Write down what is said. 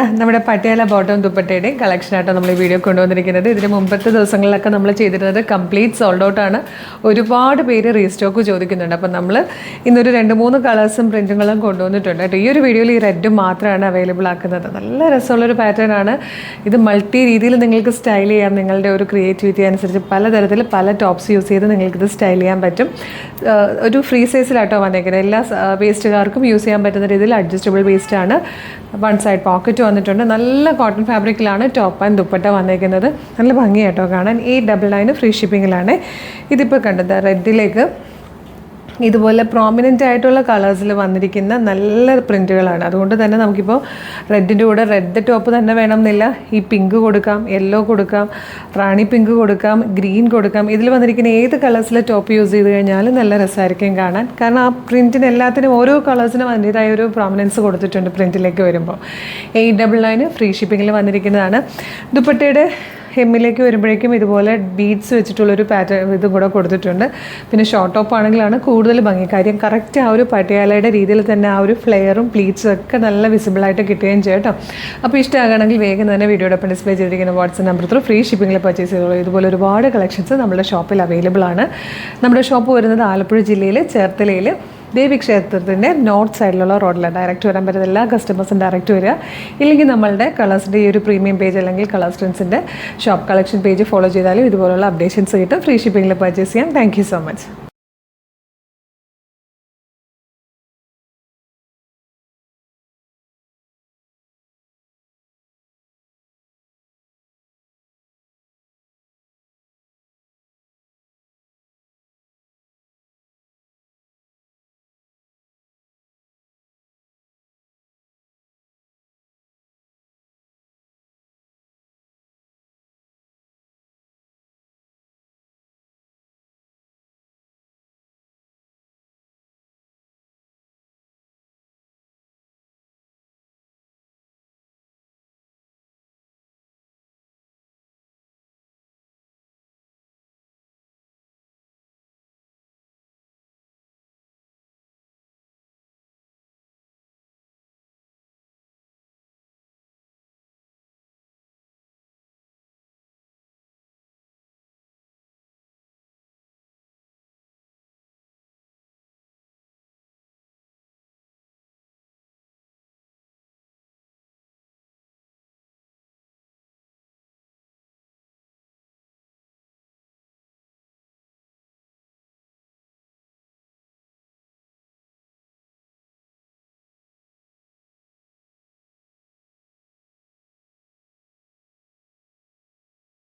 നമ്മുടെ പട്ടിയാല ബോട്ടം ദുപ്പട്ടയുടെയും കളക്ഷനായിട്ടോ നമ്മൾ ഈ വീഡിയോ കൊണ്ടുവന്നിരിക്കുന്നത്. ഇതിന് മുമ്പത്തെ ദിവസങ്ങളിലൊക്കെ നമ്മൾ ചെയ്തിരുന്നത് കംപ്ലീറ്റ് സോൾഡ് ഔട്ടാണ്. ഒരുപാട് പേര് റീസ്റ്റോക്ക് ചോദിക്കുന്നുണ്ട്. അപ്പം നമ്മൾ ഇന്നൊരു 2-3 കളേഴ്സും പ്രിൻറ്റുകളും കൊണ്ടുവന്നിട്ടുണ്ട് കേട്ടോ. ഈ ഒരു വീഡിയോയിൽ ഈ റെഡ് മാത്രമാണ് അവൈലബിൾ ആക്കുന്നത്. നല്ല രസമുള്ളൊരു പാറ്റേൺ ആണ് ഇത്. മൾട്ടി രീതിയിൽ നിങ്ങൾക്ക് സ്റ്റൈൽ ചെയ്യാം. നിങ്ങളുടെ ഒരു ക്രിയേറ്റിവിറ്റി അനുസരിച്ച് പലതരത്തിൽ പല ടോപ്സ് യൂസ് ചെയ്ത് നിങ്ങൾക്കിത് സ്റ്റൈൽ ചെയ്യാൻ പറ്റും. ഒരു ഫ്രീ സൈസിലാട്ടോ വന്നേക്കുന്നത്. എല്ലാ വേസ്റ്റുകാർക്കും യൂസ് ചെയ്യാൻ പറ്റുന്ന രീതിയിൽ അഡ്ജസ്റ്റബിൾ വേസ്റ്റാണ്. 1 സൈഡ് പോക്കറ്റ് വന്നിട്ടുണ്ട്. നല്ല കോട്ടൺ ഫാബ്രിക്കിലാണ് ടോപ്പ് ആൻഡ് ദുപ്പട്ട വന്നേക്കുന്നത്. നല്ല ഭംഗിയായിട്ടോ കാണാൻ. 899 ഫ്രീ ഷിപ്പിങ്ങിലാണ്. ഇതിപ്പോൾ കണ്ടത് റെഡിലേക്ക് ഇതുപോലെ പ്രോമിനൻ്റ് ആയിട്ടുള്ള കളേഴ്സിൽ വന്നിരിക്കുന്ന നല്ല പ്രിൻറ്റുകളാണ്. അതുകൊണ്ട് തന്നെ നമുക്കിപ്പോൾ റെഡിൻ്റെ കൂടെ റെഡ് ടോപ്പ് തന്നെ വേണമെന്നില്ല. ഈ പിങ്ക് കൊടുക്കാം, യെല്ലോ കൊടുക്കാം, റാണി പിങ്ക് കൊടുക്കാം, ഗ്രീൻ കൊടുക്കാം. ഇതിൽ വന്നിരിക്കുന്ന ഏത് കളേഴ്സിലെ ടോപ്പ് യൂസ് ചെയ്ത് കഴിഞ്ഞാലും നല്ല രസമായിരിക്കും കാണാൻ. കാരണം ആ പ്രിൻറ്റിന് എല്ലാത്തിനും ഓരോ കളേഴ്സിനും അതിൻ്റേതായ ഒരു പ്രോമിനൻസ് കൊടുത്തിട്ടുണ്ട് പ്രിൻറ്റിലേക്ക് വരുമ്പോൾ. 899 ഫ്രീ ഷിപ്പിങ്ങിൽ വന്നിരിക്കുന്നതാണ്. ദുപ്പട്ടയുടെ ഹെമ്മിലേക്ക് വരുമ്പോഴേക്കും ഇതുപോലെ ബീഡ്സ് വെച്ചിട്ടുള്ളൊരു പാറ്റേൺ ഇതും കൂടെ കൊടുത്തിട്ടുണ്ട്. പിന്നെ ഷോർട്ട് ടോപ്പ് ആണെങ്കിലാണ് കൂടുതൽ ഭംഗി. കാര്യം കറക്റ്റ് ആ ഒരു പട്ടിയാലയുടെ രീതിയിൽ തന്നെ ആ ഒരു ഫ്ലെയറും പ്ലീറ്റ്സും ഒക്കെ നല്ല വിസിബിളായിട്ട് കിട്ടുകയും ചെയ്യും കേട്ടോ. അപ്പോൾ ഇഷ്ടമാകണമെങ്കിൽ വേഗം തന്നെ വീഡിയോടൊപ്പം ഡിസ്പ്ലേ ചെയ്തിരിക്കുന്ന വാട്സ്ആപ്പ് നമ്പർ ത്രൂ ഫ്രീ ഷിപ്പിങ്ങിൽ പർച്ചേസ് ചെയ്തോളൂ. ഇതുപോലെ ഒരുപാട് കളക്ഷൻസ് നമ്മുടെ ഷോപ്പിൽ അവൈലബിൾ ആണ്. നമ്മുടെ ഷോപ്പ് വരുന്നത് ആലപ്പുഴ ജില്ലയിൽ ചേർത്തലയിൽ ദേവി ക്ഷേത്രത്തിൻ്റെ നോർത്ത് സൈഡിലുള്ള റോഡിലാണ്. ഡയറക്റ്റ് വരാൻ പറ്റുന്ന എല്ലാ കസ്റ്റമേഴ്സും ഡയറക്റ്റ് വരിക. ഇല്ലെങ്കിൽ നമ്മളുടെ കളേഴ്സിൻ്റെ ഈ ഒരു പ്രീമിയം പേജ് അല്ലെങ്കിൽ കളേഴ്സ് ട്രെൻഡ്സിൻ്റെ ഷോപ്പ് കളക്ഷൻ പേജ് ഫോളോ ചെയ്താലും ഇതുപോലുള്ള അപ്ഡേഷൻസ് കിട്ടും. ഫ്രീ ഷിപ്പിങ്ങിൽ പർച്ചേസ് ചെയ്യാം. Thank you so much.